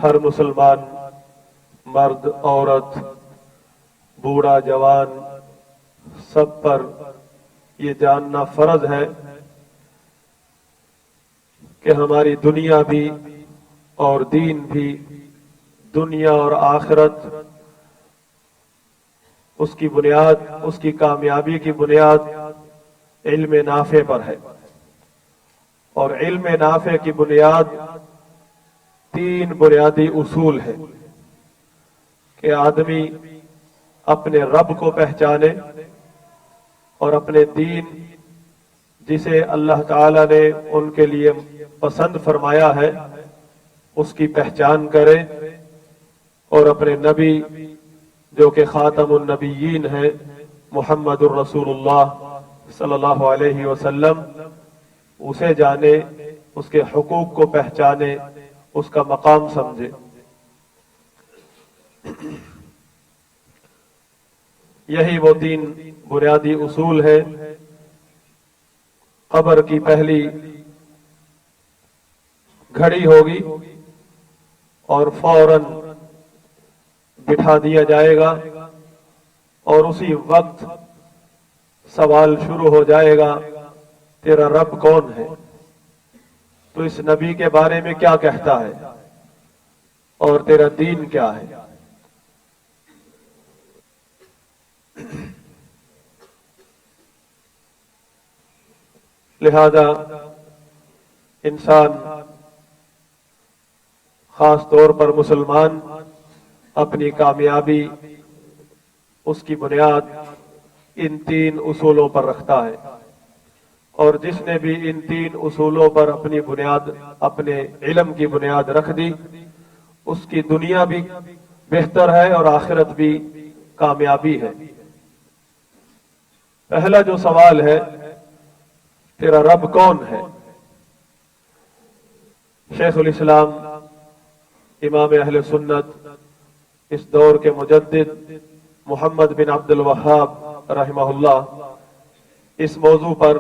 ہر مسلمان مرد عورت بوڑھا جوان سب پر یہ جاننا فرض ہے کہ ہماری دنیا بھی اور دین بھی، دنیا اور آخرت، اس کی بنیاد، اس کی کامیابی کی بنیاد علم نافع پر ہے۔ اور علم نافع کی بنیاد تین بنیادی اصول ہے کہ آدمی اپنے رب کو پہچانے اور اپنے دین جسے اللہ تعالی نے ان کے لیے پسند فرمایا ہے اس کی پہچان کرے، اور اپنے نبی جو کہ خاتم النبیین ہے محمد الرسول اللہ صلی اللہ علیہ وسلم، اسے جانے، اس کے حقوق کو پہچانے، اس کا مقام سمجھے۔ یہی وہ تین بنیادی اصول ہے۔ قبر کی پہلی گھڑی ہوگی اور فوراً بٹھا دیا جائے گا، اور اسی وقت سوال شروع ہو جائے گا، تیرا رب کون ہے؟ تو اس نبی کے بارے میں کیا کہتا ہے اور تیرا دین کیا ہے؟ لہذا انسان، خاص طور پر مسلمان، اپنی کامیابی اس کی بنیاد ان تین اصولوں پر رکھتا ہے، اور جس نے بھی ان تین اصولوں پر اپنی بنیاد، اپنے علم کی بنیاد رکھ دی، اس کی دنیا بھی بہتر ہے اور آخرت بھی کامیابی ہے۔ پہلا جو سوال ہے، تیرا رب کون ہے؟ شیخ الاسلام امام اہل سنت، اس دور کے مجدد محمد بن عبد الوہاب رحمہ اللہ، اس موضوع پر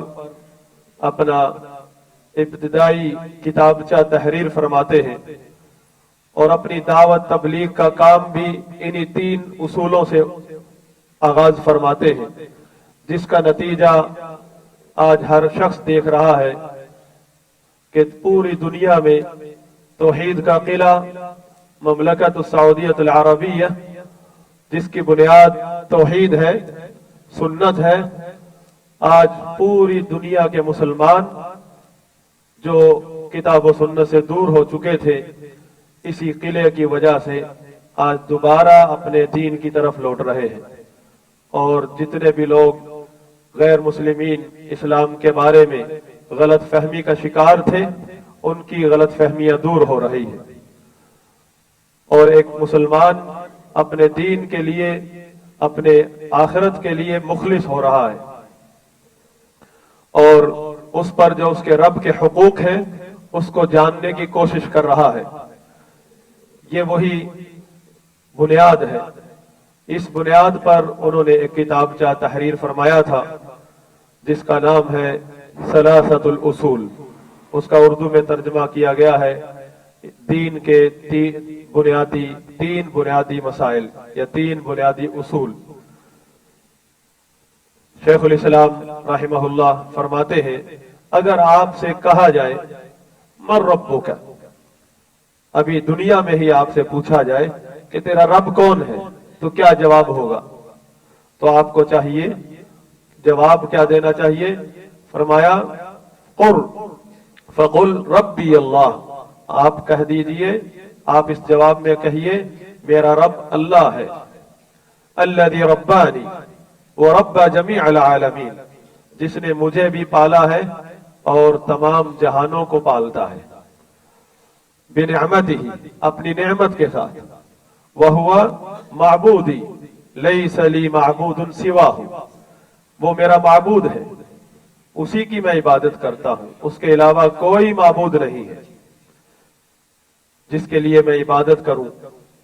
اپنا ابتدائی کتابچہ تحریر فرماتے ہیں، اور اپنی دعوت تبلیغ کا کام بھی انہی تین اصولوں سے آغاز فرماتے ہیں، جس کا نتیجہ آج ہر شخص دیکھ رہا ہے کہ پوری دنیا میں توحید کا قلعہ مملکت السعودیہ العربیہ، جس کی بنیاد توحید ہے، سنت ہے، آج پوری دنیا کے مسلمان جو کتاب و سنت سے دور ہو چکے تھے، اسی قلعے کی وجہ سے آج دوبارہ اپنے دین کی طرف لوٹ رہے ہیں، اور جتنے بھی لوگ غیر مسلمین اسلام کے بارے میں غلط فہمی کا شکار تھے، ان کی غلط فہمیاں دور ہو رہی ہیں، اور ایک مسلمان اپنے دین کے لیے، اپنے آخرت کے لیے مخلص ہو رہا ہے، اور اس پر جو اس کے رب کے حقوق ہیں اس کو جاننے کی کوشش کر رہا ہے۔ یہ وہی بنیاد ہے۔ اس بنیاد پر انہوں نے ایک کتابچہ تحریر فرمایا تھا جس کا نام ہے ثلاثۃ الاصول۔ اس کا اردو میں ترجمہ کیا گیا ہے دین کے تین بنیادی مسائل یا تین بنیادی اصول۔ شیخ الاسلام رحمہ اللہ فرماتے ہیں، اگر آپ سے کہا جائے من ربک، ابھی دنیا میں ہی آپ سے پوچھا جائے کہ تیرا رب کون ہے، تو کیا جواب ہوگا؟ تو آپ کو چاہیے، جواب کیا دینا چاہیے؟ فرمایا قل فقل ربی اللہ، آپ کہہ دیجئے، آپ اس جواب میں کہیے میرا رب اللہ ہے، الذی ربانی ورب جمیع العالمین، جس نے مجھے بھی پالا ہے اور تمام جہانوں کو پالتا ہے، بنعمتہ، اپنی نعمت کے ساتھ، وہو معبودی لیس لی معبود سواہ، وہ میرا معبود ہے، اسی کی میں عبادت کرتا ہوں، اس کے علاوہ کوئی معبود نہیں ہے جس کے لیے میں عبادت کروں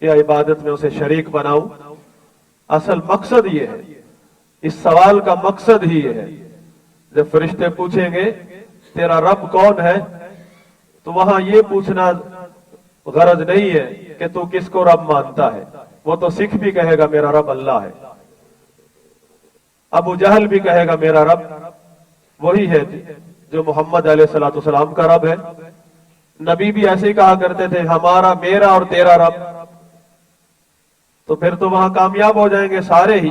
یا عبادت میں اسے شریک بناؤں۔ اصل مقصد یہ ہے، اس سوال کا مقصد ہی یہ ہے، جب فرشتے پوچھیں گے تیرا رب کون ہے، تو وہاں یہ پوچھنا غرض نہیں ہے کہ تو किसको रब मानता है, वो तो सिख भी कहेगा मेरा रब अल्लाह है, अबू जहल भी कहेगा मेरा रब वही है जो मोहम्मद अलैहिस्सलाम का रब है। नबी भी ऐसे ही कहा करते थे, हमारा, मेरा और तेरा रब। तो फिर तो वहां कामयाब हो जाएंगे सारे ही।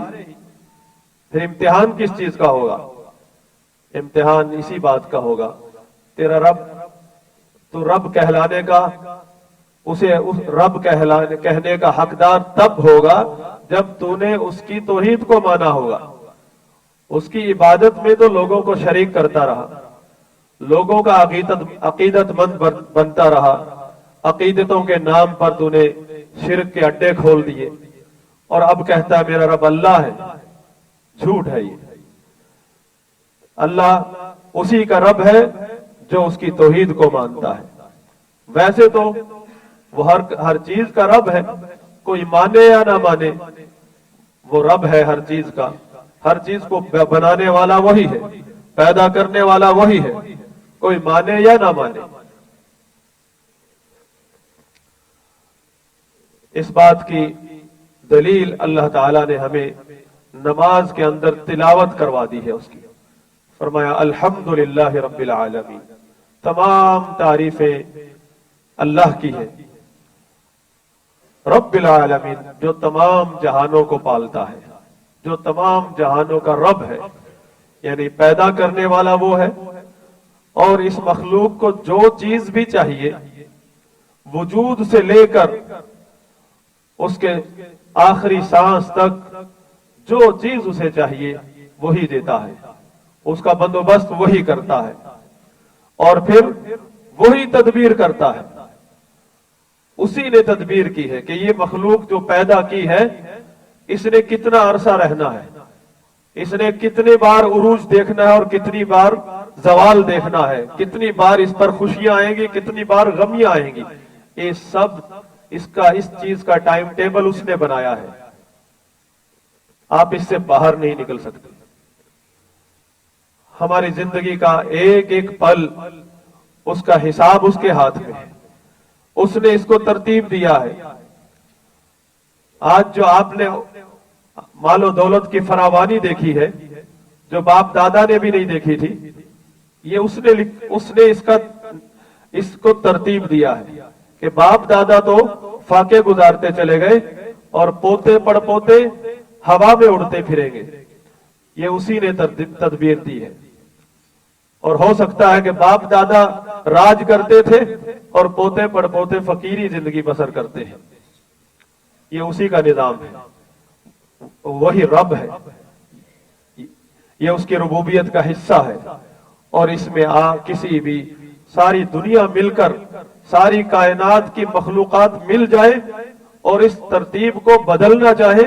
फिर इम्तिहान किस चीज का होगा? इम्तिहान इसी बात का होगा, तेरा रब, तो रब कहलाने का, उसे उस रब कहने का हकदार तब होगा जब तूने उसकी तौहीद को माना होगा। उसकी इबादत में तो लोगों को शरीक करता रहा, लोगों का अकीदतमंद बनता रहा, अकीदतों के नाम पर तूने शिरक के अड्डे खोल दिए, और अब कहता है मेरा रब अल्लाह है। झूठ है ये। अल्लाह उसी का रब है जो उसकी तौहीद को मानता है। वैसे तो वो हर चीज का रब है, कोई माने या ना माने, वो रब है हर चीज का। हर चीज को बनाने वाला वही है, पैदा करने वाला वही है, कोई माने या ना माने। इस बात की दलील अल्लाह ताला ने हमें नमाज के अंदर तिलावत करवा दी है उसकी। फरमाया अल्हम्दुलिल्लाह रब्बिल आलमीन, तमाम तारीफें अल्लाह की है। रब्बिल आलमीन, जो तमाम जहानों को पालता है, जो तमाम जहानों का रब है, यानी पैदा करने वाला वो है। और इस मखलूक को जो चीज भी चाहिए, वजूद से लेकर उसके आखिरी सांस तक जो चीज उसे चाहिए वही देता है, उसका बंदोबस्त वही करता है, और फिर वही तदबीर करता है। उसी ने तदबीर की है कि ये मखलूक जो पैदा की है, इसने कितना अरसा रहना है, इसने कितने बार उरूज देखना है और कितनी बार जवाल देखना है, कितनी बार इस पर खुशियां आएंगी, कितनी बार गमियां आएंगी। ये सब इस चीज का टाइम टेबल उसने बनाया है। आप इससे बाहर नहीं निकल सकते। हमारी जिंदगी का एक एक पल उसका हिसाब उसके हाथ में है, उसने इसको तरतीब दिया है। आज जो आपने मालो दौलत की फरावानी देखी है, जो बाप दादा ने भी नहीं देखी थी, ये उसने इसको तरतीब दिया है कि बाप दादा तो फाके गुजारते चले गए और पोते पड़पोते हवा में उड़ते फिरेंगे। ये उसी ने तदबीर दी है। और हो सकता है कि बाप दादा राज करते थे और पोते पड़पोते फकीरी जिंदगी बसर करते हैं। ये उसी का निजाम है, वही रब है, ये उसकी रुबूबियत का हिस्सा है। और इसमें किसी भी सारी दुनिया मिलकर, सारी कायनात की मखलूकात मिल जाए और इस तरतीब को बदलना चाहे,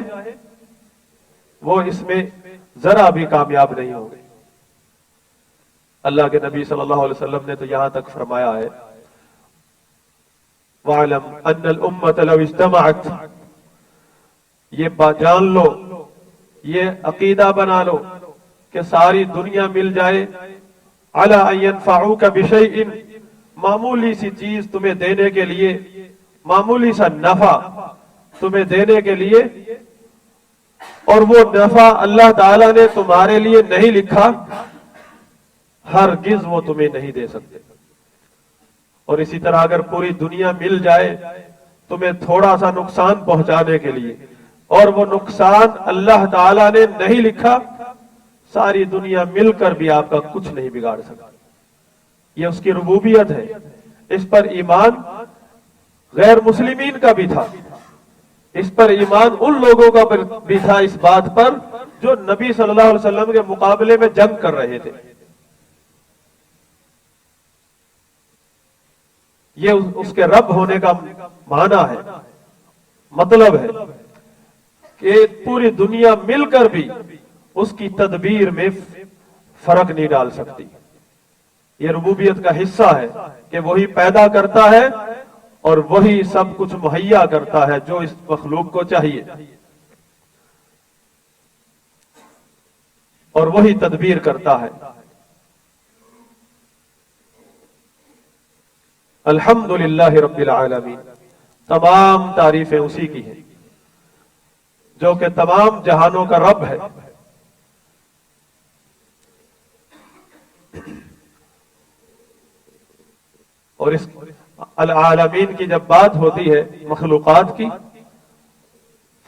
वो इसमें जरा भी कामयाब नहीं होंगे। अल्लाह के नबी सल्लल्लाहु अलैहि वसल्लम ने तो यहां तक फरमाया है, वअलम अन्नल उम्मत लव इज्तमअत, ये जान लो, ये अकीदा बना लो कि सारी दुनिया मिल जाए, अला अन यनफऊका बिशैइन, मामूली सी चीज तुम्हें देने के लिए, मामूली सा नफा तुम्हें देने के लिए, और वो नफा अल्लाह ताला ने तुम्हारे लिए नहीं लिखा, हरगिज वो तुम्हें नहीं दे सकते। और इसी तरह अगर पूरी दुनिया मिल जाए तुम्हें थोड़ा सा नुकसान पहुंचाने के लिए, और वो नुकसान अल्लाह ताला ने नहीं लिखा, सारी दुनिया मिलकर भी आपका कुछ नहीं बिगाड़ सकती। ये उसकी रुबूबियत है। इस पर ईमान गैर मुस्लिमीन का भी था, इस पर ईमान उन लोगों का भी था, इस बात पर जो नबी सल्लल्लाहु अलैहि वसल्लम के मुकाबले में जंग कर रहे थे। ये उसके रब होने का माना है, मतलब है कि पूरी दुनिया मिलकर भी उसकी तदबीर में फर्क नहीं डाल सकती। ये रुबूबियत का हिस्सा है कि वही पैदा करता है और वही सब कुछ मुहैया करता है जो इस मखलूक को चाहिए, और वही तदबीर करता है। अल्हम्दुलिल्लाह रब्बिल आलमीन, तमाम तारीफें उसी की हैं जो कि तमाम जहानों का रब है। और इस अल आलमीन की जब बात होती है मखलूकात की,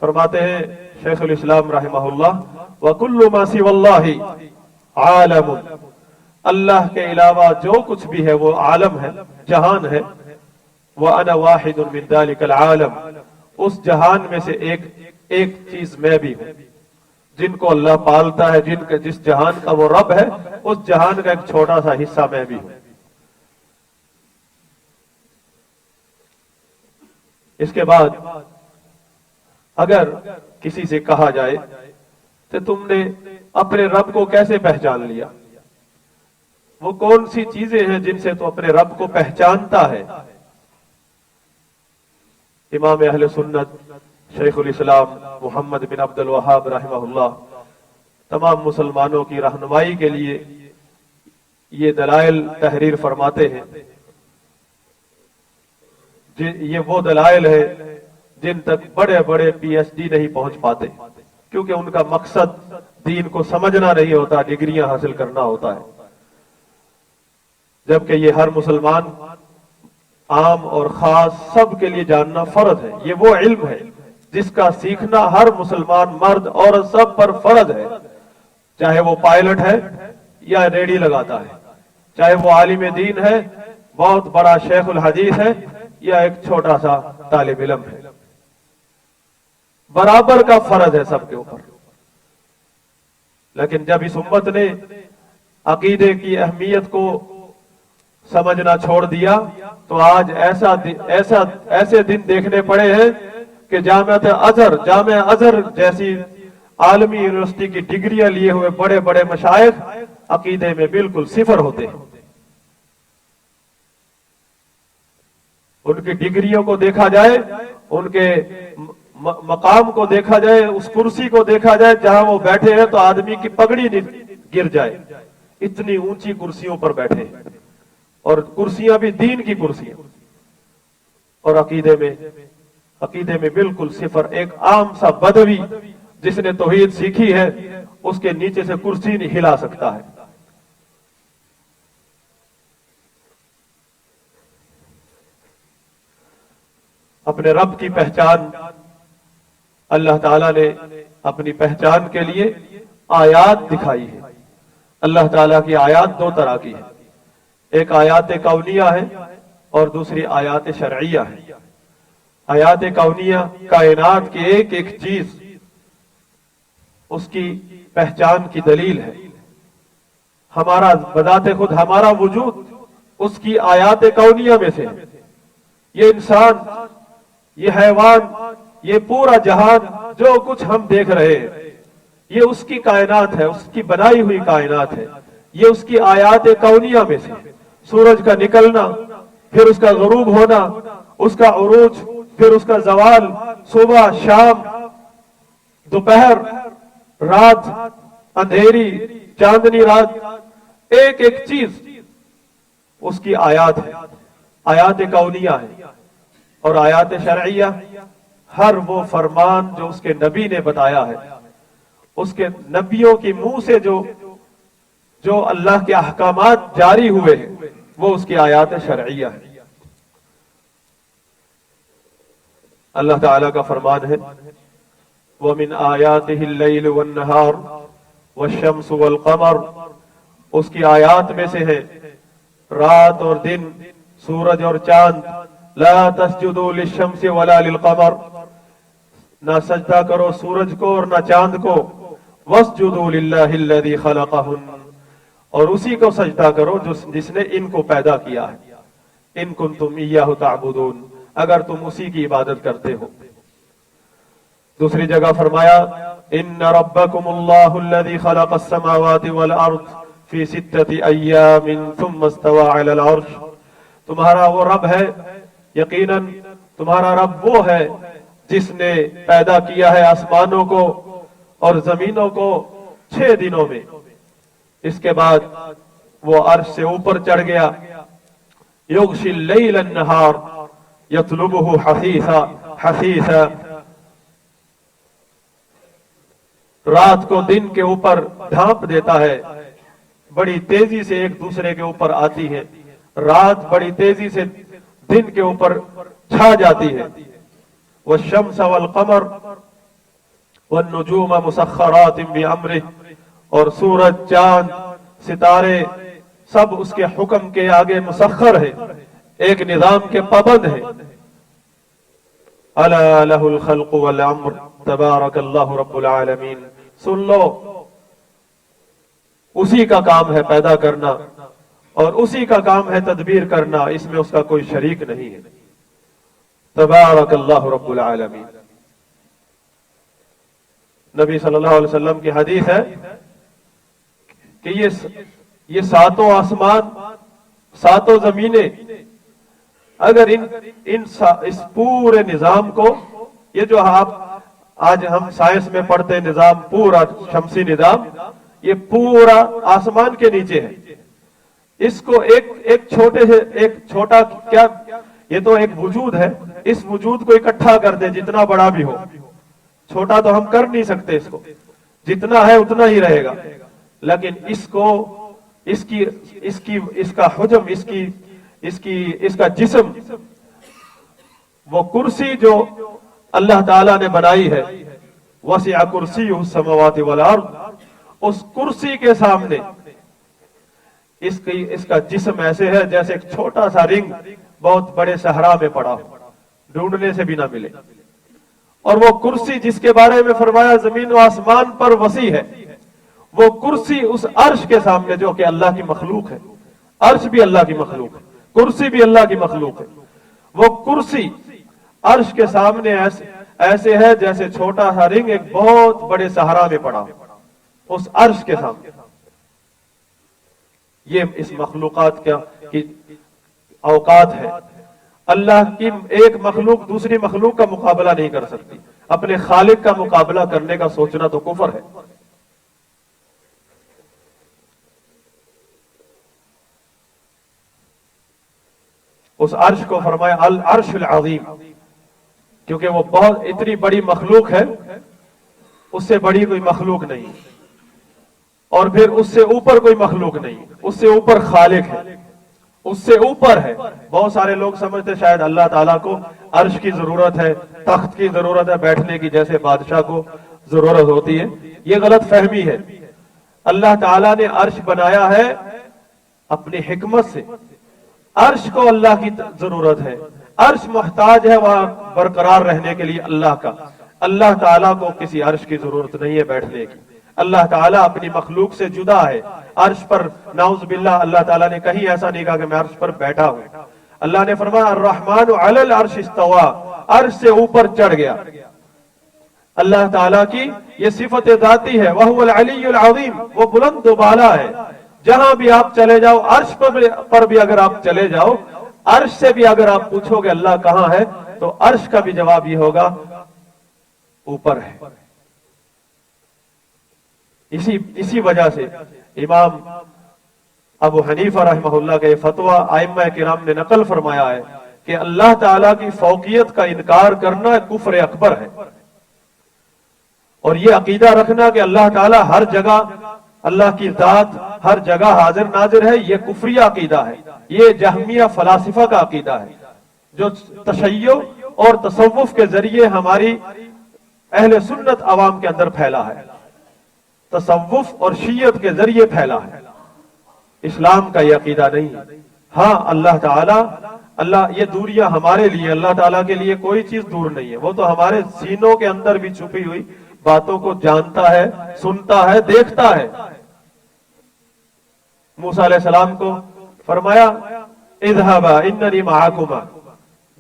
फरमाते हैं शेखुल इस्लाम रहमहुल्लाह, व कुल्लु मा सिवल्लाहि आलमुन, अल्लाह के अलावा जो कुछ भी है वो आलम है, जहान है। व अना वाहिदुन मिन दालिकल आलम, उस जहान में से एक चीज मैं भी हूं। जिनको अल्लाह पालता है, जिस जहान का वो रब है, उस जहान का एक छोटा सा हिस्सा मैं भी हूं। इसके बाद अगर किसी से कहा जाए तो तुमने अपने रब को कैसे पहचान लिया, वो कौन सी चीजें हैं जिनसे तू अपने रब को पहचानता है। इमाम अहले सुन्नत शेखुल इस्लाम मोहम्मद बिन अब्दुल वहाब रहमहुल्लाह तमाम मुसलमानों की रहनुमाई के लिए ये दलाइल तहरीर फरमाते हैं। ये वो दलाइल है जिन तक बड़े बड़े पीएचडी नहीं पहुंच पाते, क्योंकि उनका मकसद दीन को समझना नहीं होता, डिग्रियां हासिल करना होता है। जबकि ये हर मुसलमान आम और खास सब के लिए जानना फर्ज है। ये वो इल्म है जिसका सीखना हर मुसलमान मर्द औरत सब पर फर्ज है, चाहे वो पायलट है या रेडी लगाता है, चाहे वो आलिम दीन है, बहुत बड़ा शेखुल हदीस है, या एक छोटा सा तालिब इल्म है। बराबर का फर्ज है सबके ऊपर। लेकिन जब इस उम्मत ने अकीदे की अहमियत को समझना छोड़ दिया तो आज ऐसे दिन देखने पड़े हैं कि जामिया अजहर जैसी आलमी यूनिवर्सिटी की डिग्रियां लिए हुए बड़े बड़े मशाइख अकीदे में बिल्कुल सिफर होते हैं। उनकी डिग्रियों को देखा जाए, उनके मकाम को देखा जाए, उस कुर्सी को देखा जाए जहां वो बैठे हैं तो आदमी की पगड़ी गिर जाए, इतनी ऊंची कुर्सियों पर बैठे हैं, और कुर्सियां भी दीन की कुर्सियां, और अकीदे में बिल्कुल सिफर। एक आम सा बदवी जिसने तौहीद सीखी है उसके नीचे से कुर्सी नहीं हिला सकता है। अपने रब की पहचान अल्लाह ताला ने अपनी पहचान के लिए आयात दिखाई है। अल्लाह ताला की आयात दो तरह की है, एक आयात कौनिया है और दूसरी आयात शरइया है। आयात कौनिया कायनात की एक एक चीज उसकी पहचान की दलील है। हमारा बजाते खुद हमारा वजूद उसकी आयात कौनिया में से है। ये इंसान, ये हैवान, ये पूरा जहान जो कुछ हम देख रहे हैं, ये उसकी कायनात है, उसकी बनाई हुई कायनात है। ये उसकी आयात कौनिया में से। सूरज का निकलना, फिर उसका गुरूब होना, उसका उरूज, फिर उसका जवाल, सुबह शाम, दोपहर, रात, अंधेरी, चांदनी रात, एक एक चीज उसकी आयात है, आयात कौनिया है। और आयात शरइया हर वो फरमान जो उसके नबी ने बताया है, उसके नबियों की मुंह से जो अल्लाह के अहकामात जारी हुए हैं, वो उसकी आयात शरइया है। अल्लाह ताला का फरमान है, व मिन आयातिहिल लैल वन नहार वश्शम्स वल कमर, उसकी आयात में से है रात और दिन, सूरज और चांद। ला तस्जुदू लिश्शम्सि वला लिलकमर, ना सजदा करो सूरज को और ना चांद को। वस्जुदू लिल्लाहिल्लज़ी खलक़हुन, और उसी को सजदा करो जिसने इनको पैदा किया है। इन कुंतुम इय्याहु तअबुदून, अगर तुम उसी की इबादत करते हो। दूसरी जगह फरमाया, इन्न रब्बकुमुल्लाहुल्लज़ी खलक़स समावाति वल अर्द फी सित्तति अय्यामिन सुम्मा इस्तवा अलल अर्श, तुम्हारा वो रब है, यकीनन तुम्हारा रब वो है जिसने पैदा किया है आसमानों को और जमीनों को 6 दिनों में, इसके बाद वो अर्श से ऊपर चढ़ गया। युग़शिल लैल अन्नहार, यतलुबुहु हसीसा हसीसा, रात को दिन के ऊपर ढांप देता है, बड़ी तेजी से एक दूसरे के ऊपर आती है, रात बड़ी तेजी से दिन के ऊपर छा जाती है। वश्शम्स वल कमर वन्नुजूम मुसख्खरातिन बिअम्रिह, और सूरज चांद सितारे सब उसके हुक्म के आगे मुसख्खर है, एक निजाम के पाबंद है। अला लहुल खल्क़ु वल अम्र तबारकल्लाहु रब्बुल आलमीन, सुन लो, उसी का काम है पैदा करना और उसी का काम है तदबीर करना, इसमें उसका कोई शरीक नहीं है। तबारकल्लाहु रब्बुल आलमीन। नबी सल्लल्लाहु अलैहि वसल्लम की हदीस है कि ये सातों आसमान, सातों जमीनें, अगर इस पूरे निजाम को, ये जो आप आज हम साइंस में पढ़ते निजाम, पूरा शमसी निजाम, ये पूरा आसमान के नीचे है। इसको एक छोटा क्या, ये तो एक वजूद है, इस वजूद को इकट्ठा कर दे, जितना बड़ा भी हो, छोटा तो हम कर नहीं सकते, इसको जितना है उतना ही रहेगा, लेकिन इसको इसका हुज्म, इसका जिस्म, वो कुर्सी जो अल्लाह ताला ने बनाई है, वसिअ कुर्सियुहु समावाति वल अर्द, उस कुर्सी के सामने इसका जिस्म ऐसे है जैसे एक छोटा सा रिंग बहुत बड़े सहरा में पड़ा हो, ढूंढने से भी ना मिले। और वो कुर्सी जिसके बारे में फरमाया जमीन व आसमान पर वसी है, वो कुर्सी उस अर्श के सामने, जो कि अल्लाह की मखलूक है, अर्श भी अल्लाह की मखलूक है, कुर्सी भी अल्लाह की मखलूक है, वो कुर्सी अर्श के सामने ऐसे है जैसे छोटा सा रिंग एक बहुत बड़े सहारा में पड़ा उस अर्श के सामने। ये इस मखलूकात की औकात है। अल्लाह की एक मखलूक दूसरी मखलूक का मुकाबला नहीं कर सकती, अपने खालिक का मुकाबला करने का सोचना तो कुफर है। उस अर्श को फरमाया अल अर्शुल अज़ीम, क्योंकि वो बहुत इतनी बड़ी मखलूक है, उससे बड़ी कोई मखलूक नहीं, और फिर उससे ऊपर कोई मखलूक नहीं, उससे ऊपर खालिक है, उससे ऊपर है। बहुत सारे लोग समझते शायद अल्लाह ताला को अर्श की जरूरत है, तख्त की जरूरत है बैठने की, जैसे बादशाह को जरूरत होती है। ये गलत फहमी है। अल्लाह ताला ने अर्श बनाया है अपनी हिकमत से। अर्श को अल्लाह की जरूरत है, अर्श मोहताज है वहां बरकरार रहने के लिए अल्लाह का। अल्लाह ताला को किसी अर्श की जरूरत नहीं है बैठने की। अल्लाह ताला अपनी मखलूक से जुदा है। अर्श पर नाउज़ बिल्लाह अल्लाह ताला ने कहीं ऐसा नहीं कहा कि मैं अर्श पर बैठा हूं। अल्लाह ने फरमाया अर्रहमानु अलल अर्श इस्तवा, अर्श से ऊपर चढ़ गया। अल्लाह ताला की ये सिफत जाती है, वहुवल अलीयुल अज़ीम, वो बुलंद बाला है। जहां भी आप चले जाओ, अर्श पर भी अगर आप चले जाओ, अर्श से भी अगर आप पूछोगे अल्लाह कहां है, तो अर्श का भी जवाब ये होगा ऊपर है। इसी वजह से इमाम अबू हनीफा रहमहुल्लाह का ये फतवा आइम्मा किराम ने नकल फरमाया है कि अल्लाह ताला की फौकियत का इनकार करना कुफ्र अकबर है। और ये अकीदा रखना कि अल्लाह ताला हर जगह, अल्लाह की जात हर जगह हाजिर नाजिर है, ये कुफरिया अकीदा है। ये जहमिया फलासिफा का अकीदा है, जो तशय्यो और तसव्वुफ के जरिए हमारी अहले सुन्नत अवाम के अंदर फैला है, तसव्वुफ और शीयत के जरिए फैला है। इस्लाम का यह अकीदा नहीं है। हाँ, अल्लाह ताला, अल्लाह, ये दूरियां हमारे लिए, अल्लाह ताला के लिए कोई चीज दूर नहीं है। वो तो हमारे सीनों के अंदर भी छुपी हुई बातों को जानता है, सुनता है, देखता है। मूसा अलैहिस्सलाम को फरमाया इज़हबा इन्ननी मअकुमा,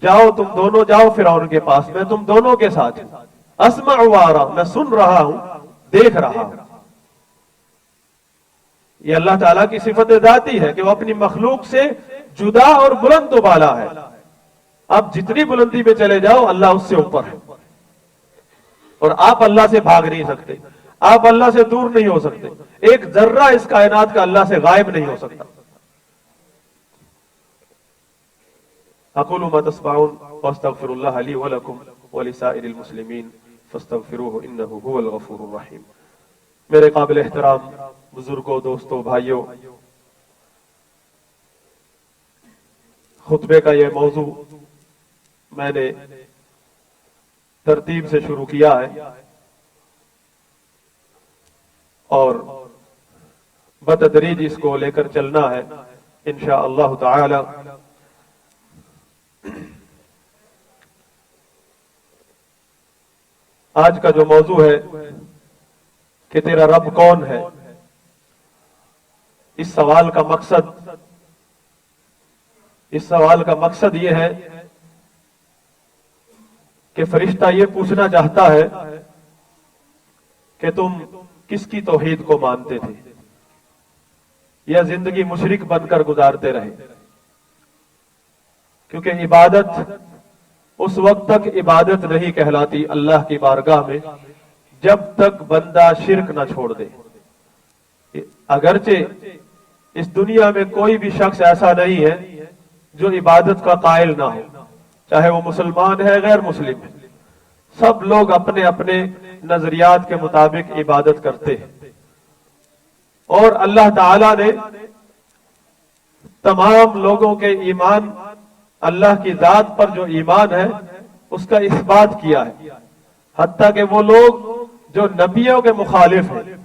जाओ तुम दोनों जाओ फिरौन के पास, मैं तुम दोनों के साथ हूं। अस्मअ व अरा, मैं सुन रहा हूं, देख रहा हूं। ये अल्लाह ताला की सिफत जाती है कि वो अपनी मखलूक से जुदा और बुलंद बाला है। आप जितनी बुलंदी पे चले जाओ, अल्लाह उससे ऊपर है, और आप अल्लाह से भाग नहीं सकते, आप अल्लाह से दूर नहीं हो सकते। एक जर्रा इस कायनात का अल्लाह से गायब नहीं हो सकता। अक़ूलु मा तस्मऊन वअस्तग़फिरुल्लाह ली व लकुम व लिसाइरिल मुस्लिमीन फस्तग़फिरूहु इन्नहु हुवल गफूरुर रहीम। मेरे काबिल एहतराम बुजुर्गों, दोस्तों, भाइयों, खुतबे का ये मौजू मैंने तरतीब से शुरू किया है और बतदरीज इसको लेकर चलना है इंशा अल्लाह ताला। आज का जो मौजू है कि तेरा रब कौन है, इस सवाल का मकसद ये है कि फरिश्ता ये पूछना चाहता है कि तुम किसकी तौहीद को मानते थे या जिंदगी मुशरिक बनकर गुजारते रहे। क्योंकि इबादत उस वक्त तक इबादत नहीं कहलाती अल्लाह की बारगाह में जब तक बंदा शिर्क न छोड़ दे। अगरचे इस दुनिया में कोई भी शख्स ऐसा नहीं है जो इबादत का कायल ना हो, चाहे वो मुसलमान है गैर मुस्लिम है, सब लोग अपने अपने नजरियात के मुताबिक इबादत करते हैं। और अल्लाह ताला ने तमाम लोगों के ईमान, अल्लाह की जात पर जो ईमान है उसका इस्बात किया है। हत्ता कि वो लोग जो नबियों के मुखालिफ हैं,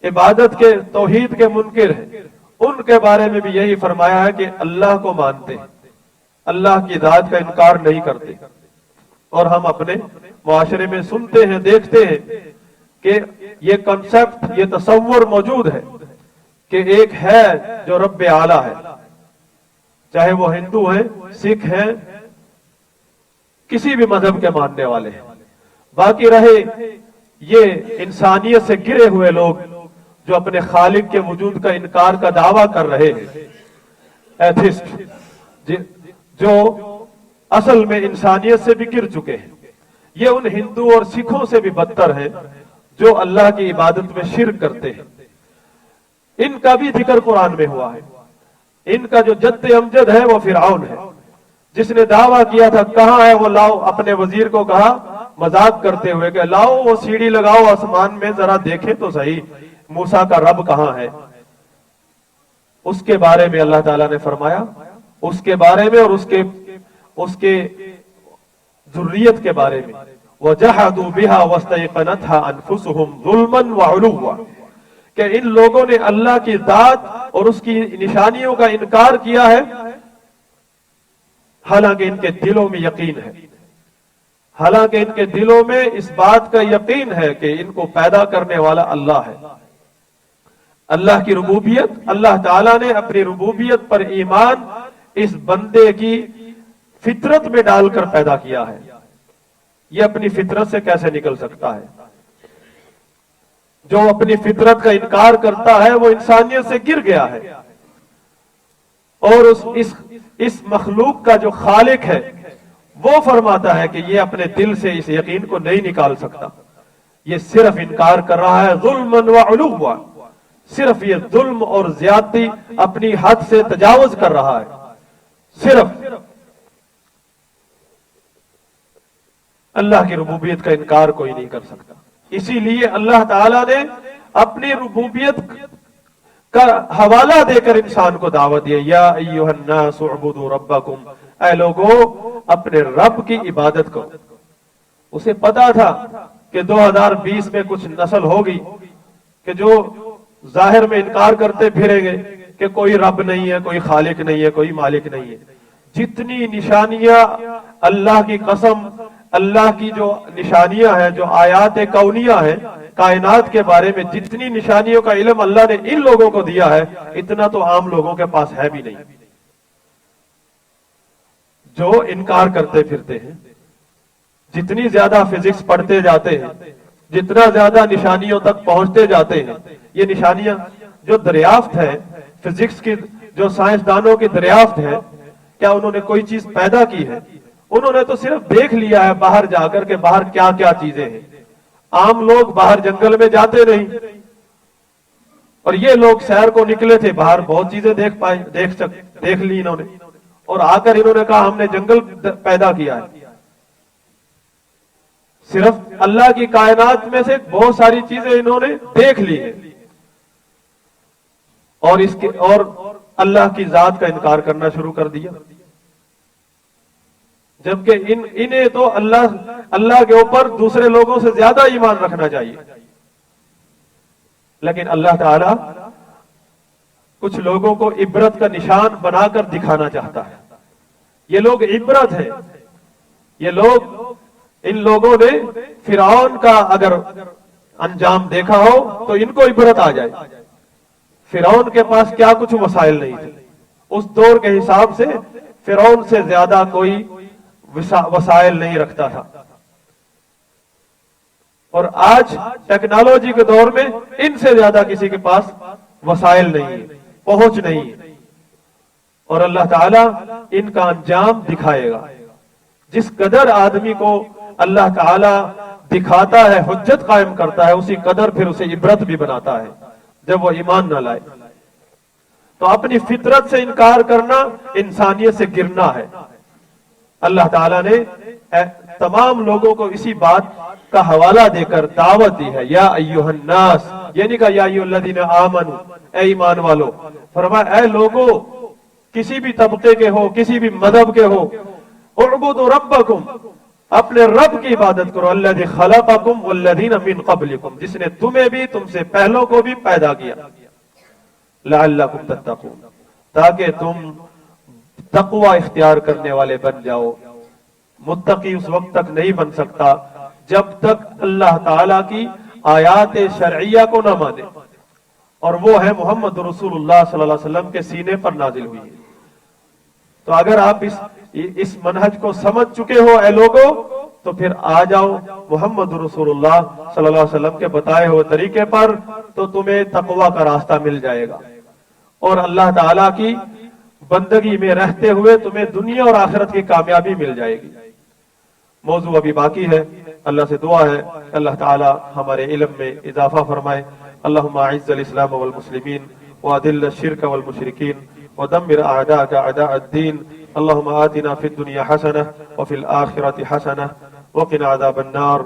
इबादत के तौहीद के मुनकिर हैं, उनके बारे में भी यही फरमाया है कि अल्लाह को मानते हैं, अल्लाह की जात का इनकार नहीं करते। और हम अपने मुआशरे में सुनते हैं, देखते हैं कि ये कॉन्सेप्ट, ये तसव्वुर मौजूद है कि एक है जो रब्बे आला है, चाहे वो हिंदू हैं, सिख हैं, किसी भी मजहब के मानने वाले हैं। बाकी रहे ये इंसानियत से गिरे हुए लोग जो अपने खालिक के वजूद का इनकार का दावा कर रहे हैं, एथिस्ट, जो असल में इंसानियत से भी गिर चुके हैं। ये उन हिंदू और सिखों से भी बदतर है जो अल्लाह की इबादत में शिर्क करते हैं। इनका भी जिक्र कुरान में हुआ है। इनका जो जद्द अमजद है वो फिरऔन है, जिसने दावा किया था कहां है वो, लाओ, अपने वजीर को कहा मजाक करते हुए कि लाओ वो सीढ़ी लगाओ आसमान में, जरा देखें तो सही मूसा का रब कहां है। उसके बारे में अल्लाह ताला ने फरमाया, उसके बारे में और उसके जुर्रियत के बारे में, वजहदू बिहा वस्तयक़नतहा अनफुसुहुम ज़ुल्मन व उलुव्वा, कि इन लोगों ने अल्लाह की जात और उसकी निशानियों का इनकार किया है, हालांकि इनके दिलों में यकीन है, हालांकि इनके दिलों में इस बात का यकीन है कि इनको पैदा करने वाला अल्लाह है। अल्लाह की रुबूबियत, अल्लाह ताला ने अपनी रुबूबियत पर ईमान इस बंदे की फितरत में डालकर पैदा किया है। यह अपनी फितरत से कैसे निकल सकता है? जो अपनी फितरत का इनकार करता है वो इंसानियत से गिर गया है। और इस मखलूक का जो खालिक है वो फरमाता है कि ये अपने दिल से इस यकीन को नहीं निकाल सकता, ये सिर्फ इनकार कर रहा है जुल्मन व उलुव्वा, सिर्फ ये जुल्म और ज्यादती अपनी हद से तजावुज कर रहा है। सिर्फ अल्लाह की रुबूबियत का इनकार कोई नहीं कर सकता। इसीलिए अल्लाह ताला ने अपनी रुबूबियत का हवाला देकर इंसान को दावत दिया, या अय्युहन्नास उअबुदू रब्बकुम, ऐ लोगों अपने रब की इबादत करो। उसे पता था कि 2020 में कुछ नस्ल होगी कि जो जाहिर में इनकार करते फिरेंगे कि कोई रब नहीं है, कोई खालिक नहीं है, कोई मालिक नहीं है। जितनी निशानियां, अल्लाह की कसम, अल्लाह की जो निशानियां हैं, जो आयात कौनिया हैं, कायनात के बारे में जितनी निशानियों का इल्म अल्लाह ने इन लोगों को दिया है, इतना तो आम लोगों के पास है भी नहीं, जो इनकार करते फिरते हैं। जितनी ज्यादा फिजिक्स पढ़ते जाते हैं, जितना ज्यादा निशानियों तक पहुंचते जाते हैं, ये निशानियां जो दरियाफ्त है, फिजिक्स की जो साइंसदानों की दरियाफ्त है, क्या उन्होंने कोई चीज पैदा की है? उन्होंने तो सिर्फ देख लिया है बाहर जाकर के बाहर क्या क्या चीजें हैं। आम लोग बाहर जंगल में जाते नहीं, और ये लोग सैर को निकले थे, बाहर बहुत चीजें देख ली इन्होंने। اور آ کر انہوں نے کہا ہم نے جنگل پیدا کیا ہے. صرف اللہ کی کائنات میں سے بہت ساری چیزیں انہوں نے دیکھ لی ہیں اور اللہ کی ذات کا انکار کرنا شروع کر دیا. جبکہ انہیں تو اللہ کے اوپر دوسرے لوگوں سے زیادہ ایمان رکھنا چاہیے. لیکن اللہ تعالی کچھ لوگوں کو عبرت کا نشان بنا کر دکھانا چاہتا ہے. یہ لوگ عبرت ہیں. یہ لوگ، ان لوگوں نے فرعون کا اگر انجام دیکھا ہو تو ان کو عبرت آ جائے. فرعون کے پاس کیا کچھ وسائل نہیں تھے. اس دور کے حساب سے فرعون سے زیادہ کوئی وسائل نہیں رکھتا تھا. اور آج ٹیکنالوجی کے دور میں ان سے زیادہ کسی کے پاس وسائل نہیں ہے، پہنچ نہیں ہے. اور اللہ تعالیٰ ان کا انجام دکھائے گا. جس قدر آدمی کو اللہ تعالیٰ دکھاتا ہے، حجت قائم کرتا ہے، اسی قدر پھر اسے عبرت بھی بناتا ہے جب وہ ایمان نہ لائے. تو اپنی فطرت سے انکار کرنا انسانیت سے گرنا ہے. اللہ تعالیٰ نے تمام لوگوں کو اسی بات کا حوالہ دے کر دعوت دی ہے. یا ایھا الناس، یہ نہیں کہا یا ایھا الذین آمنوا، اے ایمان والو. فرمایا اے لوگو، کسی بھی طبقے کے ہو، کسی بھی مذہب کے ہو، اعبدوا ربکم، اپنے رب کی عبادت کرو. الذی خلقکم والذین من قبلکم، جس نے تمہیں بھی تم سے پہلوں کو بھی پیدا کیا. لعلکم تتقون، تاکہ تم تقوی اختیار کرنے والے بن جاؤ. متقی اس وقت تک نہیں بن سکتا جب تک اللہ تعالی کی آیات شرعیہ کو نہ مانے، اور وہ ہے محمد رسول اللہ صلی اللہ علیہ وسلم کے سینے پر نازل ہوئی ہے. تو اگر آپ اس منہج کو سمجھ چکے ہو اے لوگو، تو پھر آ جاؤ محمد رسول اللہ صلی اللہ علیہ وسلم کے بتائے ہوئے طریقے پر، تو تمہیں تقوی کا راستہ مل جائے گا. اور اللہ تعالیٰ کی بندگی میں رہتے ہوئے تمہیں دنیا اور آخرت کی کامیابی مل جائے گی. موضوع ابھی باقی ہے. اللہ سے دعا ہے اللہ تعالیٰ ہمارے علم میں اضافہ فرمائے. اللہم اعز الاسلام والمسلمین واذل الشرک والمشرکین ودمر اعداءک اعداء الدین. اللہم آتنا فی الدنیا حسنہ وفی الآخرۃ حسنہ وقنا عذاب النار.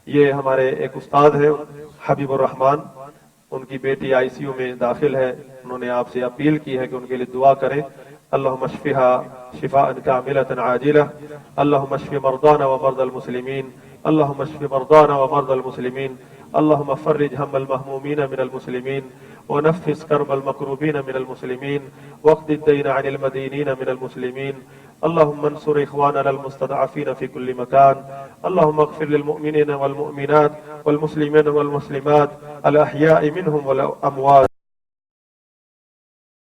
یہ ہمارے ایک استاد ہے حبیب الرحمان، ان کی بیٹی آئی سی یو میں داخل ہے. انہوں نے آپ سے اپیل کی ہے کہ ان کے لیے دعا کریں. اللہم اشفها شفاء کاملة عاجلة. اللہم اشف مرضانا ومرضى المسلمین. اللہم اشف مرضانا ومرضى المسلمین. اللہم فرج ہم المہمومین من المسلمین ونفس کرب المکروبین من المسلمین واقض الدین عن المدینین من المسلمین. اللہم انصر اخواننا المستضعفین فی کل مکان. اللہم اغفر للمؤمنین والمؤمنات والمسلمین والمسلمات الاحیاء منهم والاموات.